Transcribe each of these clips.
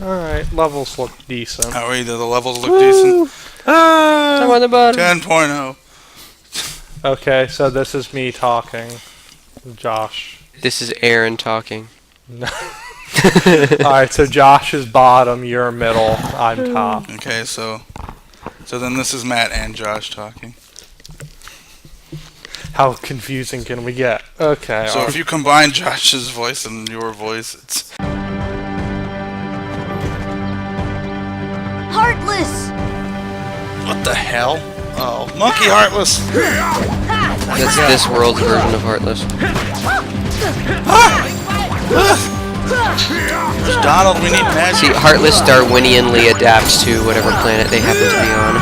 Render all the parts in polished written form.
Alright, levels look decent. How are you? The levels look decent. I'm on the bottom. 10.0. Okay, so this is me talking. Josh. This is Aaron talking. Alright, so Josh is bottom, you're middle, I'm top. Okay, so then this is Matt and Josh talking. How confusing can we get? Okay. So if you combine Josh's voice and your voice, it's Heartless! what the hell? Oh, Monkey Heartless! That's this world's version of Heartless. There's Donald, we need magic. See, Heartless Darwinianly adapts to whatever planet they happen to be on.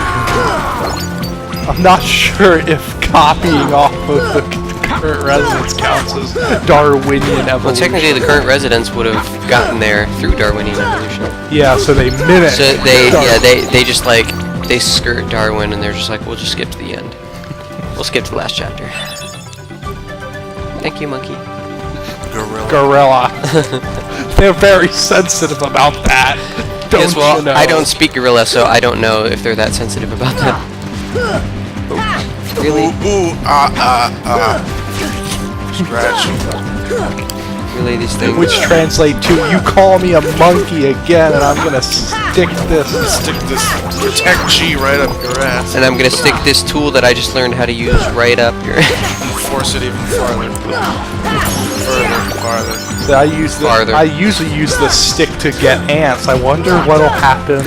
I'm not sure if copying off of the current residence counts as Darwinian evolution. Well, technically, the current residents would have gotten there through Darwinian evolution. Yeah, so they mimic. So they just like they skirt Darwin, and they're just like, we'll just skip to the end. We'll skip to the last chapter. Thank you, monkey. Gorilla. They're very sensitive about that. Don't Yes, well, you know? I don't speak gorilla, so I don't know if they're that sensitive about that. Really? Scratch. Really, these things? Which translate to, you call me a monkey again, and I'm gonna stick this. Stick this Protect G right up your ass. And I'm gonna stick this tool that I just learned how to use right up your And force it even farther. Farther. So I usually use the stick to get ants. I wonder what'll happen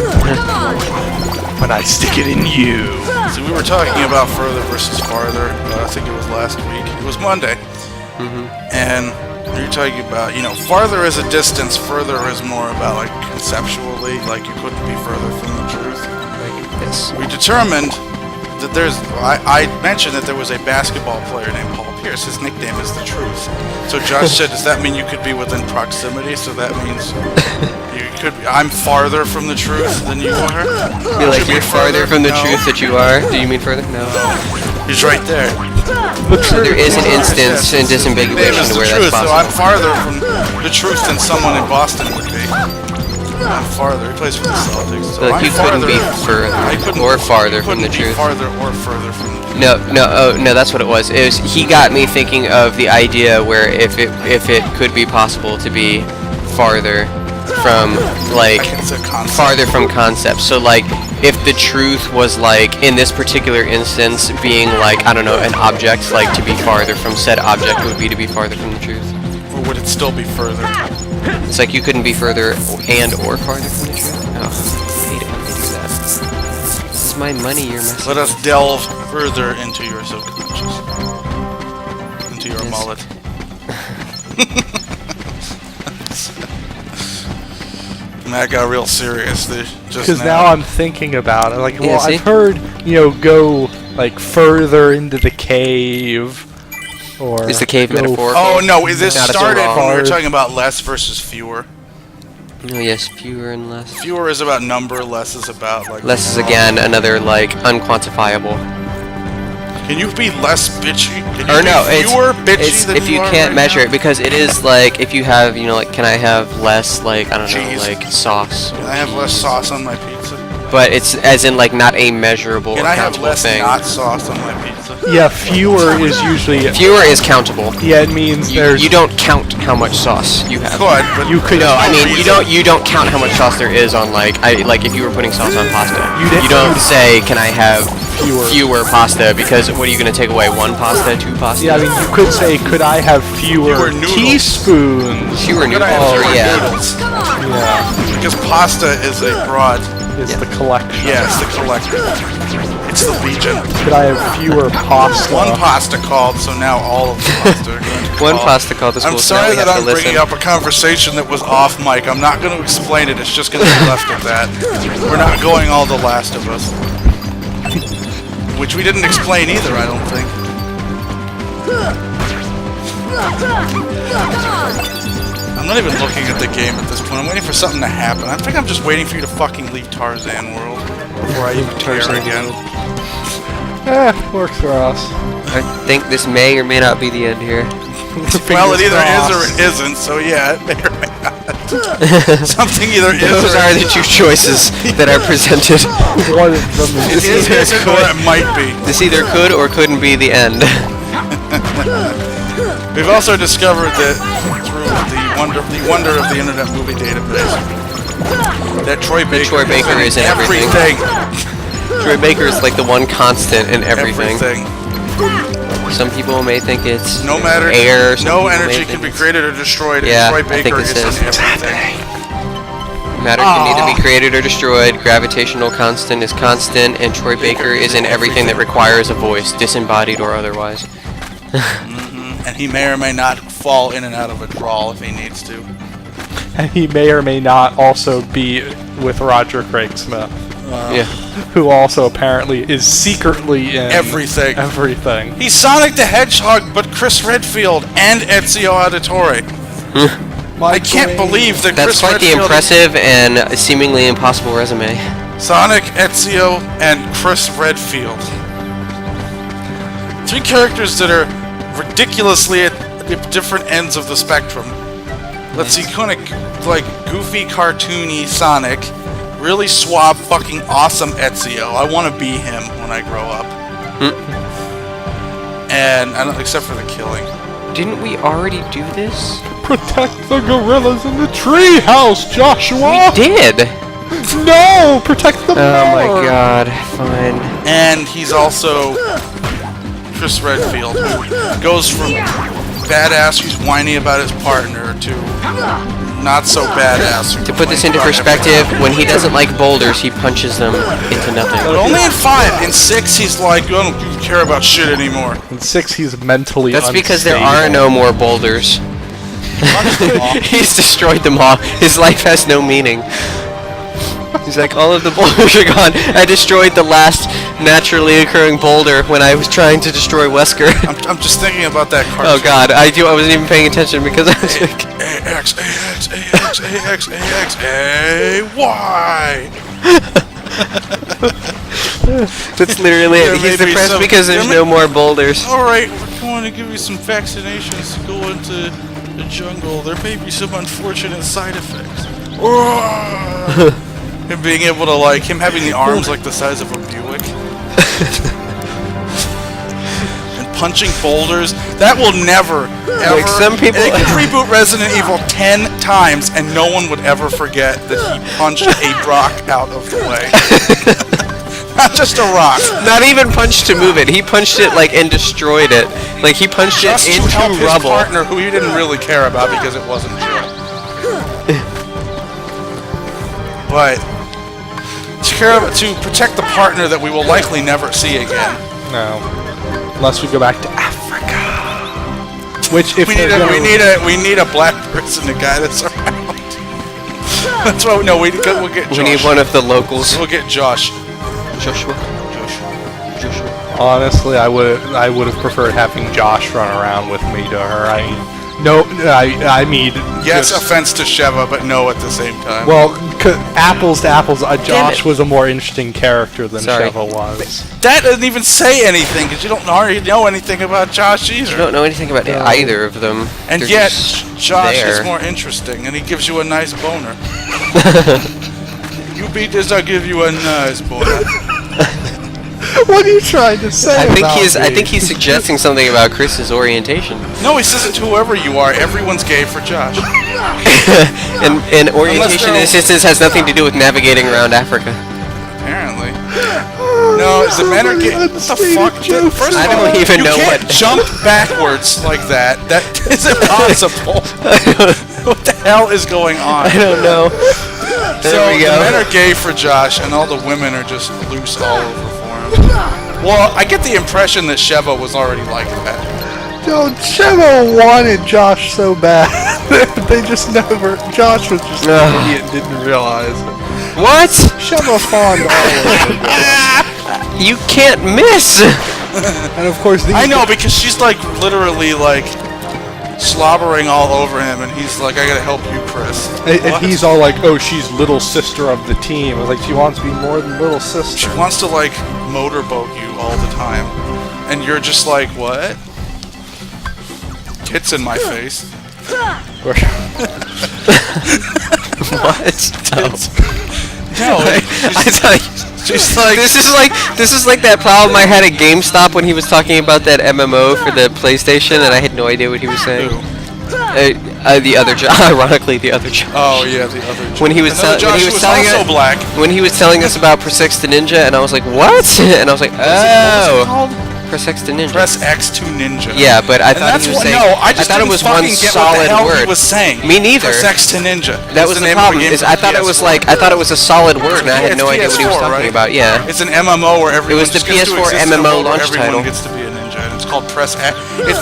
when I stick it in you. So we were talking about further versus farther. I think it was last week. It was Monday. And we were talking about, farther is a distance, further is more about, like, conceptually, like you couldn't be further from the truth. Yes. We determined that I mentioned that there was a basketball player named Paul Pierce. His nickname is The Truth. So Josh said, does that mean you could be within proximity? So that means I'm farther from the truth than you are? You're farther from the truth that you are? Do you mean further? No. He's right there. So there is an instance in disambiguation where that's possible. So I'm farther from the truth than someone in Boston would be. I'm farther. He plays for the Celtics. So like you couldn't be further or farther from the truth. Farther or further from the truth. No, that's what it was. He got me thinking of the idea where if it could be possible to be farther from farther from concepts. So like if the truth was like in this particular instance being like, I don't know, an object, like to be farther from said object would be to be farther from the truth. Or would it still be further? It's like you couldn't be further and or farther from the truth. Oh, I hate it when they do that. This is my money you're messing Let us delve further into your subconscious. Into your mullet. Matt got real serious just Because now I'm thinking about it. Like, well, see? I've heard, go like further into the cave, or Is the cave metaphorical? Oh no! This Not started so when we were talking about less versus fewer. Oh yes, fewer and less. Fewer is about number. Less is about like. Less is again another like unquantifiable. Can you be less bitchy? Can Or you no, be fewer bitchy than if you are can't right measure now? it, because it is like if you have like can I have less like I don't know Cheese. like sauce? Can I have less sauce on my pizza? But it's as in like not a measurable Can or I have countable less thing. not sauce on my pizza? yeah, fewer is usually Fewer is countable. yeah. It means there's You don't count how much sauce you have. Could, but You could- No, I mean you don't count how much sauce there is on like if you were putting sauce on pasta. You don't say can I have fewer pasta, because what are you going to take away? One pasta, two pasta? yeah. I mean, you could say, could I have fewer Fewer noodles. teaspoons? Fewer Could I have noodles, fewer yeah. noodles? Yeah, Because pasta is a broad. is the collection. Yeah, it's the collective. It's the legion. Could I have fewer pasta? One pasta called, so now all of the pasta are going to One call. pasta called the school. I'm so now sorry we that have to I'm bringing listen. up a conversation that was off mic. I'm not going to explain it. It's just going to be left at that. We're not going all The Last of Us. Which we didn't explain either, I don't think. I'm not even looking at the game at this point. I'm waiting for something to happen. I think I'm just waiting for you to fucking leave Tarzan World before I even care Tarzan again. Works for us. I think this may or may not be the end here. Well, it either is or crossed. it isn't, so yeah, it may or may not. Something either is Those or are the two choices that are presented. One of them it is is or it might be. This either could or couldn't be the end. We've also discovered that through the wonder of the Internet Movie Database that Troy Baker is in everything. Troy Baker is like the one constant in everything. Some people may think it's no matter air. No energy can be created or destroyed. Yeah, and Troy Baker I think is in everything. Matter can neither be created or destroyed. Gravitational constant is constant, and Troy Baker is in everything that requires a voice, disembodied or otherwise. And he may or may not fall in and out of a drawl if he needs to. And he may or may not also be with Roger Craig Smith. Yeah. Who also apparently is secretly in Everything. Everything. He's Sonic the Hedgehog, but Chris Redfield and Ezio Auditore. I can't believe that That's Chris quite the Redfield, impressive and seemingly impossible resume. Sonic, Ezio, and Chris Redfield. 3 characters that are ridiculously at different ends of the spectrum. Let's see, kind of like goofy, cartoony Sonic, really suave, fucking awesome Ezio. I want to be him when I grow up. And I don't, except for the killing. Didn't we already do this? Protect the gorillas in the treehouse, Joshua! We did! No! Protect the Oh my mower. god, fine. And he's also Chris Redfield, who goes from badass who's whiny about his partner to not so badass. To put this into perspective, when he doesn't like boulders, he punches them into nothing. But only in 5. In 6, he's like, I don't care about shit anymore. In 6, he's mentally That's because there unstable. are no more boulders. He's destroyed them all. His life has no meaning. He's like, all of the boulders are gone. I destroyed the last naturally occurring boulder when I was trying to destroy Wesker. I'm just thinking about that cartoon. Oh god, I wasn't even paying attention because I was like... AX, AX, AX, AX, AX, AY. That's literally it. He's depressed because there's no more boulders. Alright, we're going to give you some vaccinations to go into the jungle. There may be some unfortunate side effects. Him being able to, like, him having the arms like the size of a Buick. And punching boulders. That will never, ever... Like some people... They could reboot Resident Evil 10 times and no one would ever forget that he punched a rock out of the way. Not just a rock. Not even punched to move it. He punched it, like, and destroyed it. Like, he punched Just it to into help his rubble. partner, who he didn't really care about because it wasn't Jill. But... to protect the partner that we will likely never see again. No. Unless we go back to Africa. Which, if we need a black person to guide us around. That's why we'll get Josh. We need one of the locals. We'll get Josh. Joshua. Honestly, I would have preferred having Josh run around with me to her. I mean, Yes, offense to Sheva, but no at the same time. well, apples to apples, Josh was a more interesting character than Sorry. Sheva was. That doesn't even say anything because you don't already know anything about Josh either. You don't know anything about either of them. And They're yet, just Josh there. is more interesting, and he gives you a nice boner. You beat this, I'll give you a nice boner. What are you trying to say? I think he's suggesting something about Chris's orientation. No, he says it to whoever you are. Everyone's gay for Josh. and orientation in this instance has nothing to do with navigating around Africa. Apparently. No, the men are gay. What the fuck? First of I all, don't even know you can't what- jump backwards like that. That is impossible. What the hell is going on? I don't know. There we go. The men are gay for Josh, and all the women are just loose all over for him. Well, I get the impression that Sheva was already like that. No, Sheva wanted Josh so bad. They just never... Josh was just an idiot and didn't realize it. What? Sheva fawned all over. You can't miss. And of course, I know, because she's like literally like slobbering all over him, and he's like, I gotta help you, Chris. And he's all like, oh, she's little sister of the team. I was like, she wants to be more than little sister. She wants to like motorboat you all the time. And you're just like, what? Tits in my face. What? No, I thought just like this is like that problem I had at GameStop when he was talking about that MMO for the PlayStation, and I had no idea what he was saying. The other ironically, the other Josh. Oh yeah, the other Josh. When he was telling also black. When he was telling us about Press X to Ninja, and I was like, what? And I was like, oh. Press X to Ninja. Press X to Ninja. Yeah, but I thought he was saying. No, I thought it was one get solid what the hell word. He was saying. Me neither. Press X to Ninja. That was the problem. Is I thought it was like I thought it was a solid word, and I had no idea what he was talking about. Yeah. It's an MMO where everyone. It was the PS4 MMO launch title. Everyone gets to be a ninja, and it's called Press X.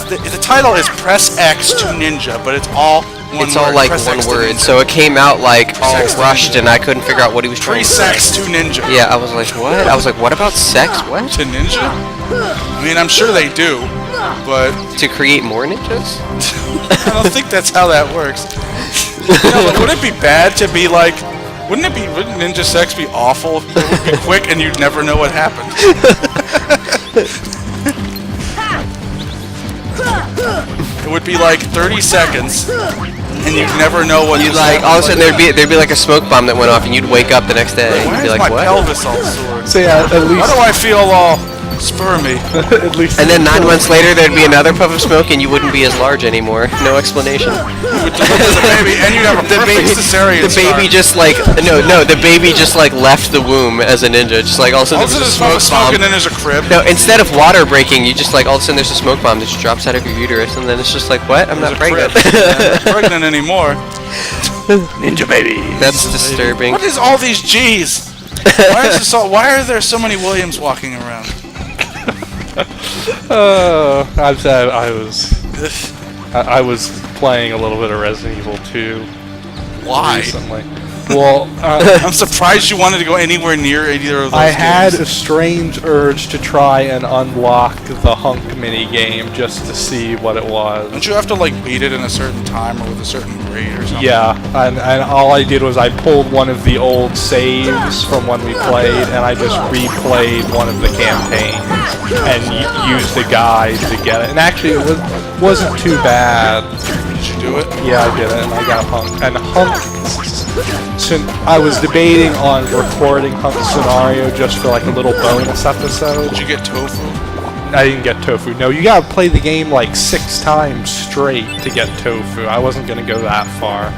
The title is Press X to Ninja, but it's all one word. It's all like one word, so it came out like all rushed, and I couldn't figure out what he was trying to say. Pre-sex to ninja. Yeah, I was like, what? I was like, what about sex? What? To ninja? I mean, I'm sure they do, but to create more ninjas? I don't think that's how that works. No, would it be bad to be like? Wouldn't ninja sex be awful? It would be quick, and you'd never know what happened. It would be like 30 seconds, and you'd never know what. You'd like all of a sudden there'd be like a smoke bomb that went off, and you'd wake up the next day. Why You'd be is like, my what? pelvis all sore? So yeah, at least. Why do I feel all spermy? At least. And then 9 months later, there'd be another puff of smoke, and you wouldn't be as large anymore. No explanation. The baby, and you'd have a perfect cesarean. The baby just like the baby just like left the womb as a ninja. Just like all of a sudden there's a smoke bomb. And then there's a crib. No, instead of water breaking, you just like all of a sudden there's a smoke bomb that just drops out of your uterus, and then it's just like, what? I'm not pregnant. I'm not pregnant anymore. Ninja baby. That's disturbing. What is all these G's? Why are there so many Williams walking around? I was playing a little bit of Resident Evil 2 Why? recently. Well, I'm surprised you wanted to go anywhere near either of those I had games. a strange urge to try and unlock the hunk mini game just to see what it was. Don't you have to like beat it in a certain time or with a certain grade or something? Yeah, and all I did was I pulled one of the old saves from when we played, and I just replayed one of the campaigns and used the guide to get it. And actually, it wasn't too bad. Did you do it? Yeah, I did it, and I got Hunk. And Hunk, I was debating on recording Hunk's scenario just for like a little bonus episode. Did you get tofu? I didn't get tofu. No, you gotta play the game like 6 times straight to get tofu. I wasn't gonna go that far.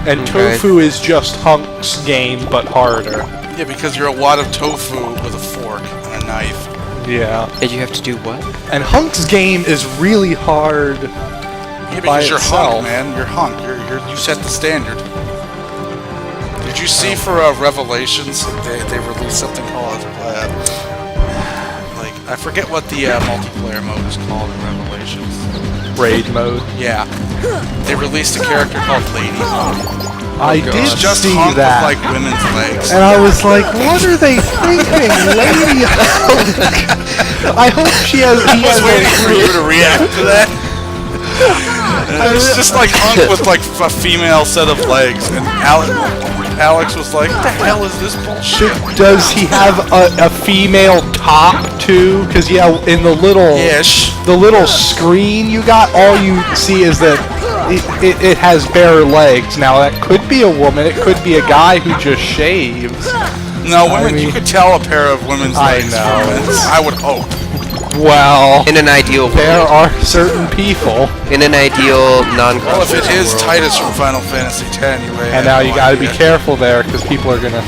And tofu is just Hunk's game, but harder. Yeah, because you're a wad of tofu with a fork and a knife. Yeah. And you have to do what? And Hunk's game is really hard. Yeah, because you're Hunk, man. You're Hunk. You set the standard. Did you see for Revelations, they released something called, I forget what the multiplayer mode is called in Revelations. Raid mode. Yeah. They released a character called Lady Hunk. I did just see Hunk that. with, like, women's legs. And I was like, what are they thinking? Lady Hunk. I hope she has... I was waiting for you to react to that. It's just like Hunk with like a female set of legs, and Alex was like, "What the hell is this bullshit?" Does he have a female top too? Because yeah, in the little screen you got, all you see is that it has bare legs. Now that could be a woman, it could be a guy who just shaves. No, women. You could tell a pair of women's legs. I would hope. Well, in an ideal world, there are certain people. In an ideal non-cultural Well, if it is world. Titus from Final Fantasy X, you may and now you got to be careful there because people are gonna.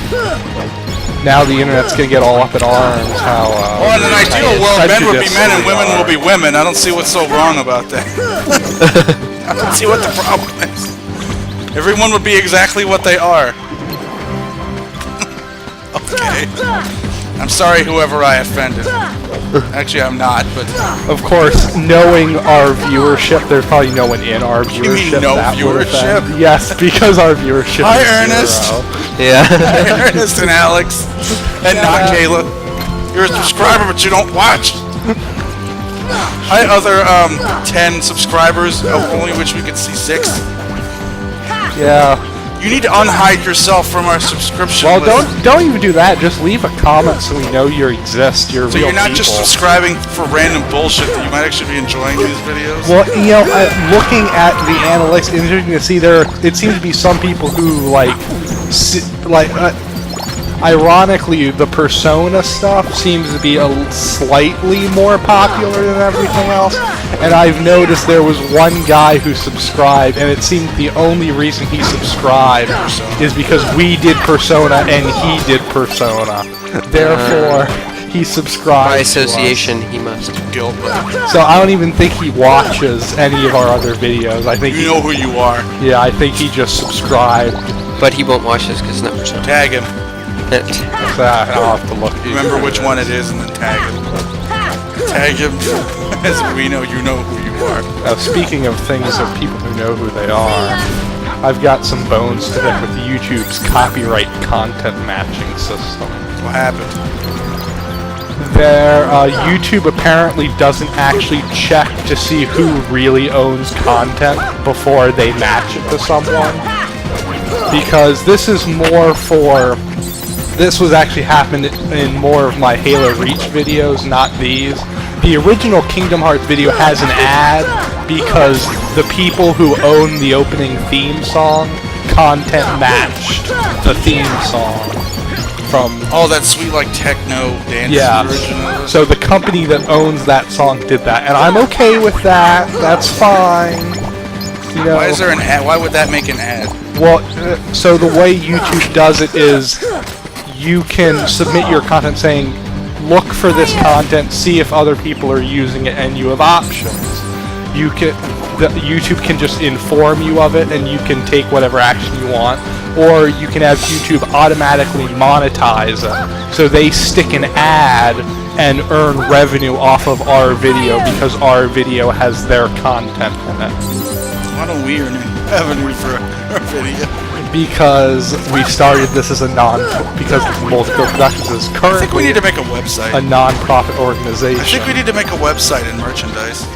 Now the internet's gonna get all up in arms. How? Well, in an ideal world, men would be men and women will be women. I don't see what's so wrong about that. I don't see what the problem is. Everyone would be exactly what they are. Okay. I'm sorry, whoever I offended. Actually, I'm not, but... Of course, knowing our viewership, there's probably no one in our viewership. You mean no viewership? Yes, because our viewership Hi, is Ernest. 0. Yeah. Hi, Ernest and Alex. And not Kayla. You're a subscriber, but you don't watch. Hi, other 10 subscribers, only which we could see 6. Yeah. You need to unhide yourself from our subscription Well, list. don't even do that. Just leave a comment so we know you exist. You're So real you're not people. just subscribing for random bullshit that you might actually be enjoying these videos? Well, looking at the analytics, it's interesting to see it seems to be some people who ironically, the Persona stuff seems to be slightly more popular than everything else. And I've noticed there was one guy who subscribed, and it seemed the only reason he subscribed is because we did Persona and he did Persona. Therefore, he subscribed. By association, he must. Guilt. So I don't even think he watches any of our other videos. I think You know who you are. Yeah, I think he just subscribed. But he won't watch this because it's not Persona. Tag him. So I'll have to look. Remember which one it is and then tag him. Tag him as we know you know who you are. Now, speaking of things of people who know who they are, I've got some bones to pick with YouTube's copyright content matching system. What happened? YouTube apparently doesn't actually check to see who really owns content before they match it to someone. Because this is more for... This was actually happened in more of my Halo Reach videos, not these. The original Kingdom Hearts video has an ad because the people who own the opening theme song content matched the theme song from... Oh, that sweet, like, techno dance version of it? So the company that owns that song did that, and I'm okay with that. That's fine. You know, Why is there an ad? Why would that make an ad? well, so the way YouTube does it is you can submit your content saying, look for this content, see if other people are using it, and you have options. YouTube can just inform you of it, and you can take whatever action you want, or you can have YouTube automatically monetize it, so they stick an ad and earn revenue off of our video because our video has their content in it. Why don't we earn revenue for our video? Because we started this as because MoldyCrowProductions is I currently think we need to make a website. a non-profit organization. I think we need to make a website and merchandise.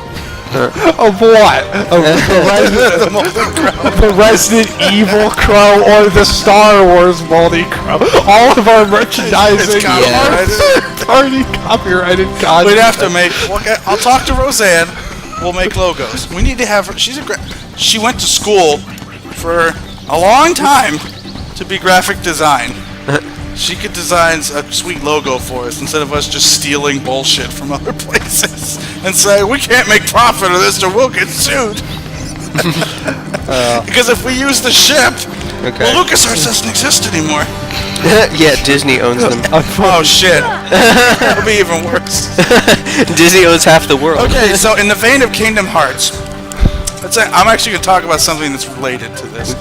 Of what? Of the Resident Evil Crow or the Star Wars Moldy Crow? All of our merchandising It's already copyrighted content. We'd have to make... Okay, I'll talk to Roseanne. We'll make logos. We need to have her... She went to school for a long time to be graphic design. She could design a sweet logo for us instead of us just stealing bullshit from other places and say, we can't make profit of this or we'll get sued. Because if we use the ship, well, LucasArts doesn't exist anymore. Yeah, Disney owns them. Oh shit. That'll be even worse. Disney owns half the world. Okay, so in the vein of Kingdom Hearts, I'm actually going to talk about something that's related to this.